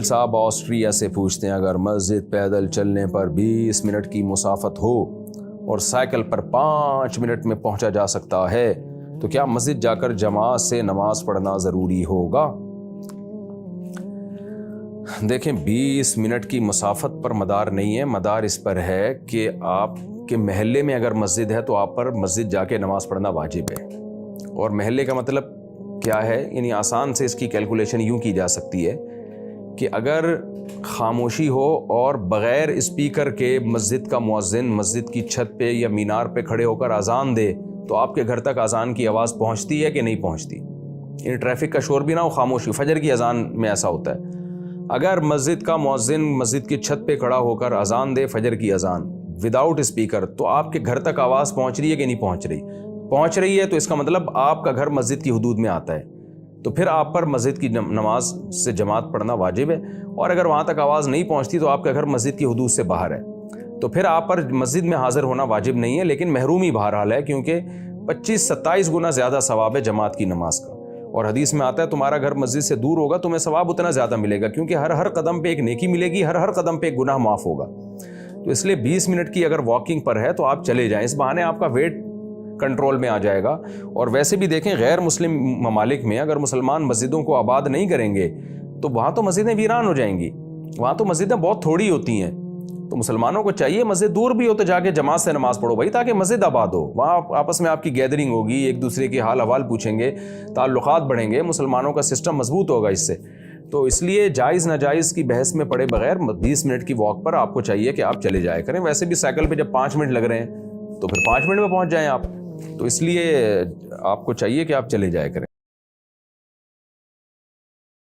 صاحب آسٹریا سے پوچھتے ہیں اگر مسجد پیدل چلنے پر 20 منٹ کی مسافت ہو اور سائیکل پر 5 منٹ میں پہنچا جا سکتا ہے تو کیا مسجد جا کر جماعت سے نماز پڑھنا ضروری ہوگا؟ دیکھیں 20 منٹ کی مسافت پر مدار نہیں ہے، مدار اس پر ہے کہ آپ کے محلے میں اگر مسجد ہے تو آپ پر مسجد جا کے نماز پڑھنا واجب ہے۔ اور محلے کا مطلب کیا ہے؟ یعنی آسان سے اس کی کیلکولیشن یوں کی جا سکتی ہے کہ اگر خاموشی ہو اور بغیر اسپیکر کے مسجد کا مؤذن مسجد کی چھت پہ یا مینار پہ کھڑے ہو کر اذان دے تو آپ کے گھر تک اذان کی آواز پہنچتی ہے کہ نہیں پہنچتی؟ یعنی ٹریفک کا شور بھی نہ ہو، خاموشی۔ فجر کی اذان میں ایسا ہوتا ہے، اگر مسجد کا مؤذن مسجد کی چھت پہ کھڑا ہو کر اذان دے فجر کی اذان وداؤٹ اسپیکر تو آپ کے گھر تک آواز پہنچ رہی ہے کہ نہیں پہنچ رہی؟ پہنچ رہی ہے تو اس کا مطلب آپ کا گھر مسجد کی حدود میں آتا ہے، تو پھر آپ پر مسجد کی نماز سے جماعت پڑھنا واجب ہے۔ اور اگر وہاں تک آواز نہیں پہنچتی تو آپ کا گھر مسجد کی حدود سے باہر ہے تو پھر آپ پر مسجد میں حاضر ہونا واجب نہیں ہے، لیکن محرومی بہرحال ہے، کیونکہ 25-27 گنا زیادہ ثواب ہے جماعت کی نماز کا۔ اور حدیث میں آتا ہے تمہارا گھر مسجد سے دور ہوگا تمہیں ثواب اتنا زیادہ ملے گا، کیونکہ ہر قدم پہ ایک نیکی ملے گی، ہر قدم پہ ایک گناہ معاف ہوگا۔ تو اس لیے 20 منٹ کی اگر واکنگ پر ہے تو آپ چلے جائیں، اس بہانے آپ کا ویٹ کنٹرول میں آ جائے گا۔ اور ویسے بھی دیکھیں غیر مسلم ممالک میں اگر مسلمان مسجدوں کو آباد نہیں کریں گے تو وہاں تو مسجدیں ویران ہو جائیں گی، وہاں تو مسجدیں بہت تھوڑی ہوتی ہیں۔ تو مسلمانوں کو چاہیے مسجد دور بھی ہو تو جا کے جماعت سے نماز پڑھو بھائی، تاکہ مسجد آباد ہو، وہاں آپس میں آپ کی گیدرنگ ہوگی، ایک دوسرے کے حال احوال پوچھیں گے، تعلقات بڑھیں گے، مسلمانوں کا سسٹم مضبوط ہوگا اس سے۔ تو اس لیے جائز ناجائز کی بحث میں پڑے بغیر 20 منٹ کی واک پر آپ کو چاہیے کہ آپ چلے جایا کریں۔ ویسے بھی سائیکل پہ جب 5 منٹ لگ رہے ہیں تو پھر 5 منٹ میں پہنچ جائیں آپ، تو اس لیے آپ کو چاہیے کہ آپ چلے جایا کریں۔